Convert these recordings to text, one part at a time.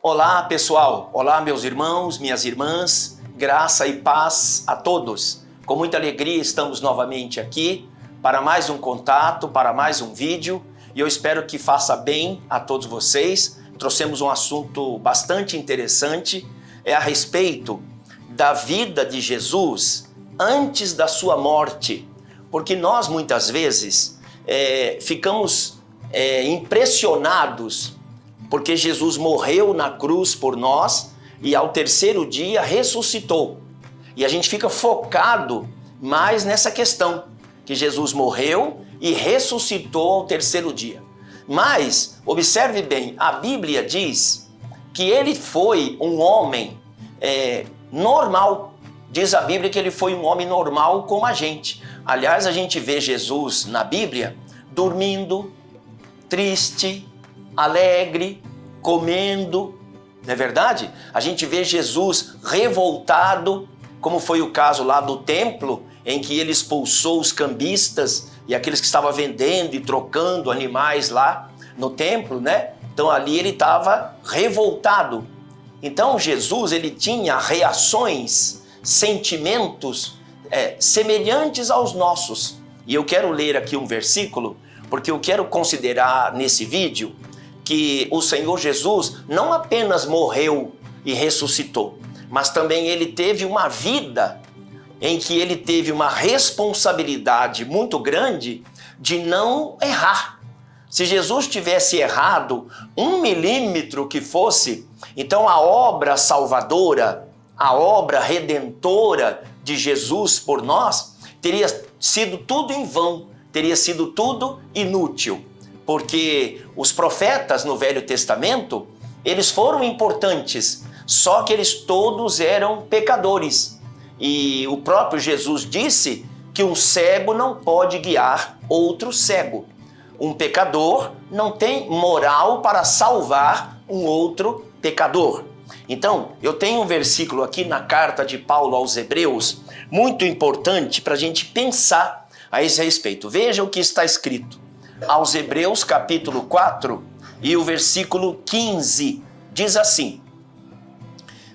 Olá pessoal, olá meus irmãos, minhas irmãs, graça e paz a todos. Com muita alegria estamos novamente aqui para mais um contato, para mais um vídeo e eu espero que faça bem a todos vocês. Trouxemos um assunto bastante interessante, é a respeito da vida de Jesus antes da sua morte, porque nós muitas vezes ficamos impressionados porque Jesus morreu na cruz por nós e ao terceiro dia ressuscitou. E a gente fica focado mais nessa questão, que Jesus morreu e ressuscitou ao terceiro dia. Mas, observe bem, a Bíblia diz que ele foi um homem normal. Diz a Bíblia que ele foi um homem normal como a gente. Aliás, a gente vê Jesus na Bíblia dormindo, triste, alegre, comendo, não é verdade? A gente vê Jesus revoltado, como foi o caso lá do templo, em que ele expulsou os cambistas e aqueles que estavam vendendo e trocando animais lá no templo, né? Então ali ele estava revoltado. Então Jesus, ele tinha reações, sentimentos semelhantes aos nossos. E eu quero ler aqui um versículo, porque eu quero considerar nesse vídeo que o Senhor Jesus não apenas morreu e ressuscitou, mas também ele teve uma vida em que ele teve uma responsabilidade muito grande de não errar. Se Jesus tivesse errado 1 milímetro que fosse, então a obra salvadora, a obra redentora de Jesus por nós teria sido tudo em vão, teria sido tudo inútil, porque os profetas no Velho Testamento, eles foram importantes, só que eles todos eram pecadores. E o próprio Jesus disse que um cego não pode guiar outro cego. Um pecador não tem moral para salvar um outro pecador. Então, eu tenho um versículo aqui na carta de Paulo aos Hebreus, muito importante para a gente pensar a esse respeito. Veja o que está escrito aos Hebreus capítulo 4 e o versículo 15, diz assim: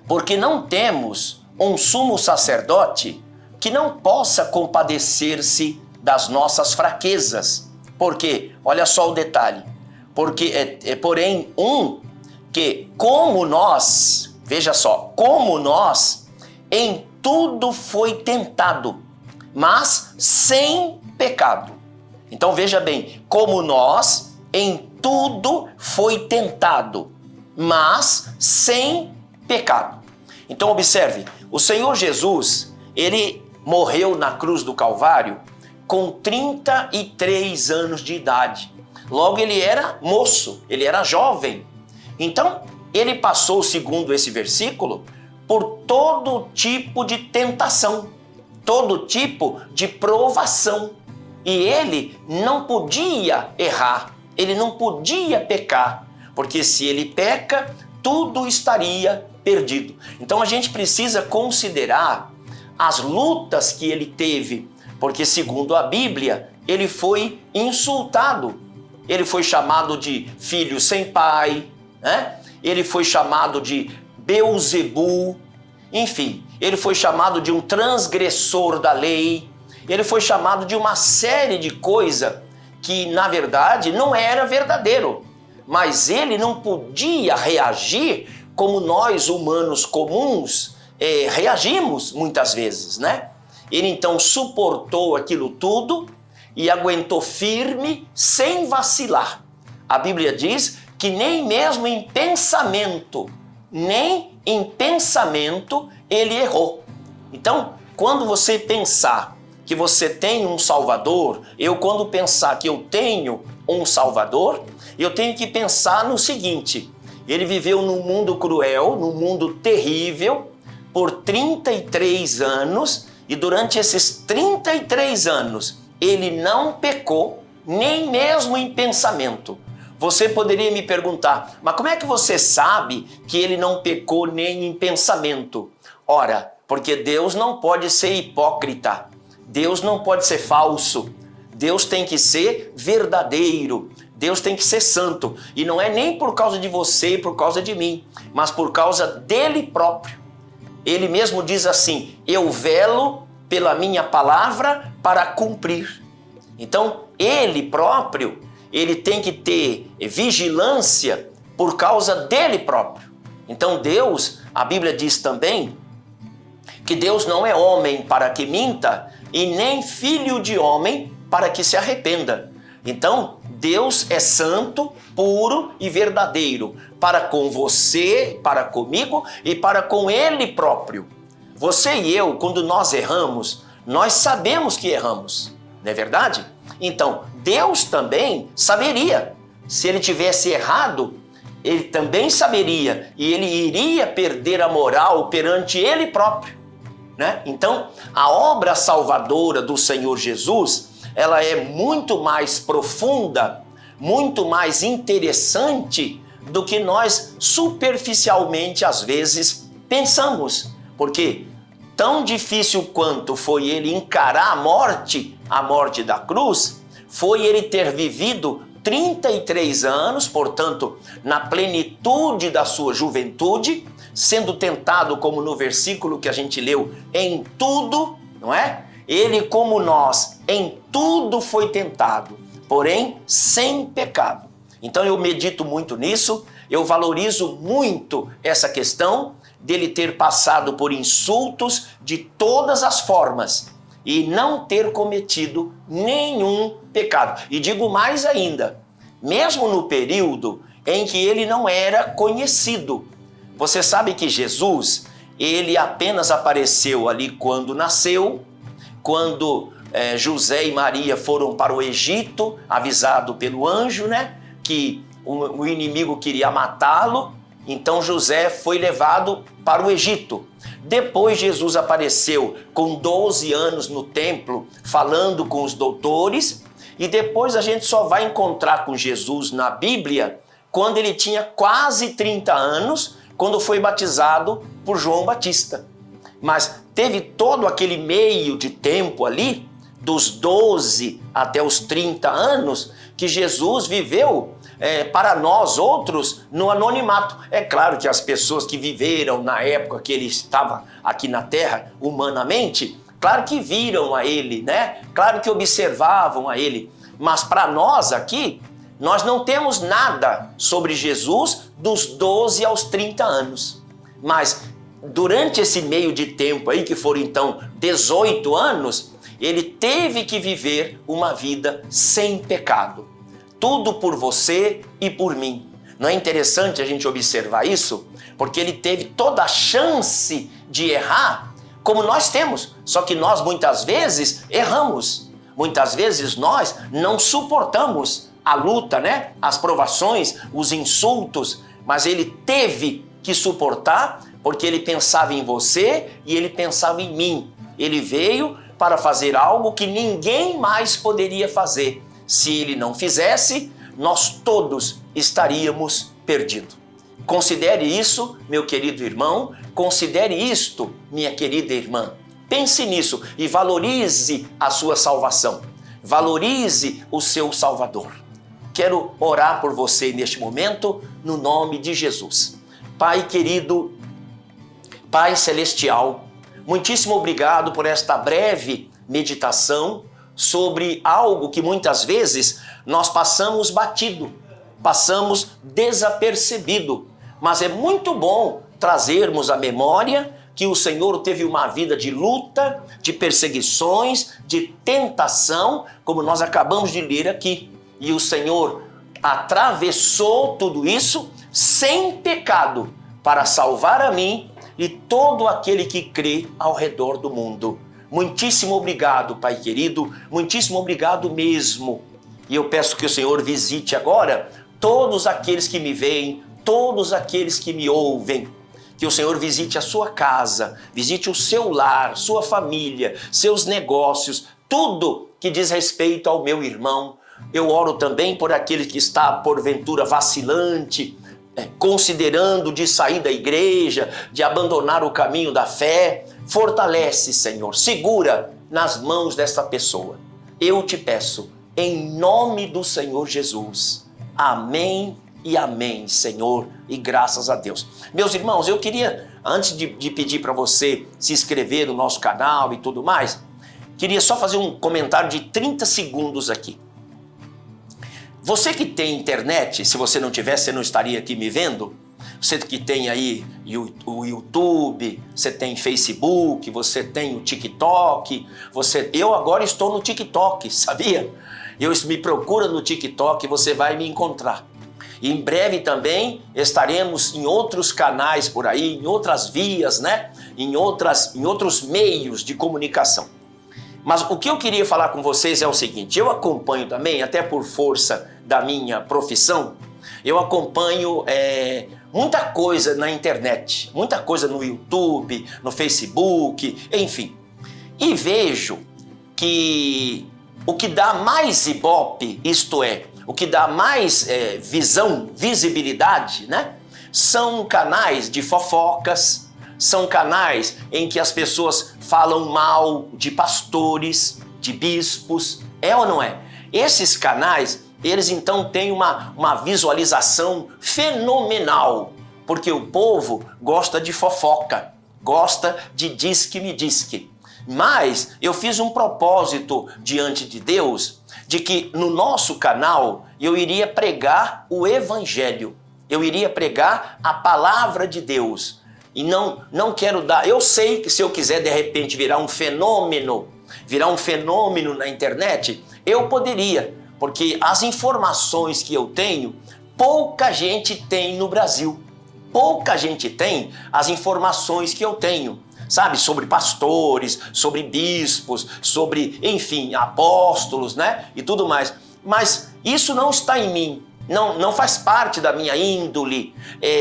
porque não temos um sumo sacerdote que não possa compadecer-se das nossas fraquezas. Porque, olha só o detalhe, porque porém que como nós, veja só, como nós em tudo foi tentado, mas sem pecado. Então veja bem, como nós em tudo foi tentado, mas sem pecado. Então observe, o Senhor Jesus, ele morreu na cruz do Calvário com 33 anos de idade. Logo ele era moço, ele era jovem. Então ele passou, segundo esse versículo, por todo tipo de tentação, todo tipo de provação. E ele não podia errar, ele não podia pecar, porque se ele peca, tudo estaria perdido. Então a gente precisa considerar as lutas que ele teve, porque segundo a Bíblia, ele foi insultado. Ele foi chamado de filho sem pai, né? Ele foi chamado de Beelzebul, enfim, ele foi chamado de um transgressor da lei. Ele foi chamado de uma série de coisas que, na verdade, não era verdadeiro. Mas ele não podia reagir como nós, humanos comuns, reagimos muitas vezes, né? Ele então suportou aquilo tudo e aguentou firme, sem vacilar. A Bíblia diz que nem mesmo em pensamento, ele errou. Então, quando você pensar que você tem um Salvador, quando pensar que eu tenho um Salvador, eu tenho que pensar no seguinte: ele viveu num mundo cruel, num mundo terrível, por 33 anos, e durante esses 33 anos, ele não pecou, nem mesmo em pensamento. Você poderia me perguntar, mas como é que você sabe que ele não pecou nem em pensamento? Ora, porque Deus não pode ser hipócrita. Deus não pode ser falso, Deus tem que ser verdadeiro, Deus tem que ser santo. E não é nem por causa de você e por causa de mim, mas por causa dele próprio. Ele mesmo diz assim: eu velo pela minha palavra para cumprir. Então, ele próprio, ele tem que ter vigilância por causa dele próprio. Então Deus, a Bíblia diz também que Deus não é homem para que minta e nem filho de homem para que se arrependa. Então, Deus é santo, puro e verdadeiro para com você, para comigo e para com ele próprio. Você e eu, quando nós erramos, nós sabemos que erramos, não é verdade? Então, Deus também saberia. Se ele tivesse errado, ele também saberia e ele iria perder a moral perante ele próprio, né? Então, a obra salvadora do Senhor Jesus, ela é muito mais profunda, muito mais interessante do que nós superficialmente às vezes pensamos. Porque tão difícil quanto foi ele encarar a morte da cruz, foi ele ter vivido 33 anos, portanto, na plenitude da sua juventude, sendo tentado, como no versículo que a gente leu, em tudo, não é? Ele, como nós, em tudo foi tentado, porém sem pecado. Então eu medito muito nisso, eu valorizo muito essa questão dele ter passado por insultos de todas as formas e não ter cometido nenhum pecado. E digo mais ainda, mesmo no período em que ele não era conhecido. Você sabe que Jesus, ele apenas apareceu ali quando nasceu, quando José e Maria foram para o Egito, avisado pelo anjo, né, que o inimigo queria matá-lo. Então José foi levado para o Egito. Depois Jesus apareceu com 12 anos no templo, falando com os doutores. E depois a gente só vai encontrar com Jesus na Bíblia quando ele tinha quase 30 anos, quando foi batizado por João Batista. Mas teve todo aquele meio de tempo ali, dos 12 até os 30 anos, que Jesus viveu para nós outros no anonimato. É claro que as pessoas que viveram na época que ele estava aqui na terra humanamente, claro que viram a ele, né? Claro que observavam a ele, mas para nós aqui, nós não temos nada sobre Jesus dos 12 aos 30 anos. Mas durante esse meio de tempo aí, que foram então 18 anos, ele teve que viver uma vida sem pecado. Tudo por você e por mim. Não é interessante a gente observar isso? Porque ele teve toda a chance de errar, como nós temos. Só que nós muitas vezes erramos. Muitas vezes nós não suportamos a luta, né? As provações, os insultos. Mas ele teve que suportar porque ele pensava em você e ele pensava em mim. Ele veio para fazer algo que ninguém mais poderia fazer. Se ele não fizesse, nós todos estaríamos perdidos. Considere isso, meu querido irmão, considere isto, minha querida irmã. Pense nisso e valorize a sua salvação. Valorize o seu Salvador. Quero orar por você neste momento, no nome de Jesus. Pai querido, Pai celestial, muitíssimo obrigado por esta breve meditação sobre algo que muitas vezes nós passamos batido, passamos desapercebido, mas é muito bom trazermos à memória que o Senhor teve uma vida de luta, de perseguições, de tentação, como nós acabamos de ler aqui. E o Senhor atravessou tudo isso sem pecado para salvar a mim e todo aquele que crê ao redor do mundo. Muitíssimo obrigado, Pai querido, muitíssimo obrigado mesmo. E eu peço que o Senhor visite agora todos aqueles que me veem, todos aqueles que me ouvem. Que o Senhor visite a sua casa, visite o seu lar, sua família, seus negócios, tudo que diz respeito ao meu irmão. Eu oro também por aquele que está porventura vacilante, considerando de sair da igreja, de abandonar o caminho da fé. Fortalece, Senhor, segura nas mãos dessa pessoa. Eu te peço, em nome do Senhor Jesus. Amém e amém, Senhor, e graças a Deus. Meus irmãos, eu queria, antes de pedir para você se inscrever no nosso canal e tudo mais, queria só fazer um comentário de 30 segundos aqui. Você que tem internet, se você não tivesse, você não estaria aqui me vendo. Você que tem aí o YouTube, você tem Facebook, você tem o TikTok. Eu agora estou no TikTok, sabia? Me procura no TikTok, você vai me encontrar. E em breve também estaremos em outros canais por aí, em outras vias, né? Em outros meios de comunicação. Mas o que eu queria falar com vocês é o seguinte: eu acompanho também, até por força da minha profissão, eu acompanho muita coisa na internet, muita coisa no YouTube, no Facebook, enfim. E vejo que o que dá mais ibope, isto é, o que dá mais visibilidade, né? São canais de fofocas, são canais em que as pessoas falam mal de pastores, de bispos, é ou não é? Esses canais, eles então têm uma visualização fenomenal, porque o povo gosta de fofoca, gosta de diz-que-me-diz-que. Mas eu fiz um propósito diante de Deus, de que no nosso canal eu iria pregar o Evangelho, eu iria pregar a palavra de Deus. E não quero dar, eu sei que se eu quiser de repente virar um fenômeno na internet, eu poderia, porque as informações que eu tenho, pouca gente tem no Brasil. Pouca gente tem as informações que eu tenho, sabe? Sobre pastores, sobre bispos, sobre, enfim, apóstolos, né? E tudo mais. Mas isso não está em mim. Não faz parte da minha índole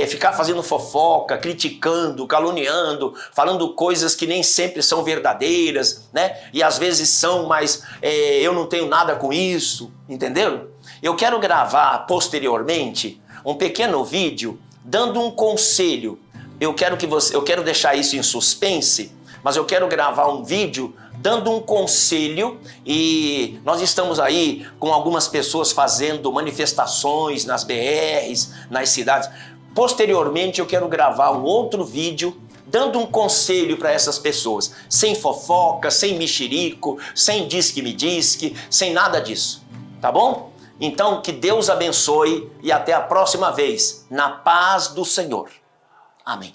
ficar fazendo fofoca, criticando, caluniando, falando coisas que nem sempre são verdadeiras, né? E às vezes são, mas eu não tenho nada com isso, entenderam? Eu quero gravar posteriormente um pequeno vídeo dando um conselho. Eu quero deixar isso em suspense, mas eu quero gravar um vídeo dando um conselho, e nós estamos aí com algumas pessoas fazendo manifestações nas BRs, nas cidades. Posteriormente eu quero gravar um outro vídeo dando um conselho para essas pessoas, sem fofoca, sem mexerico, sem diz-que-me-diz-que, sem nada disso, tá bom? Então que Deus abençoe e até a próxima vez, na paz do Senhor. Amém.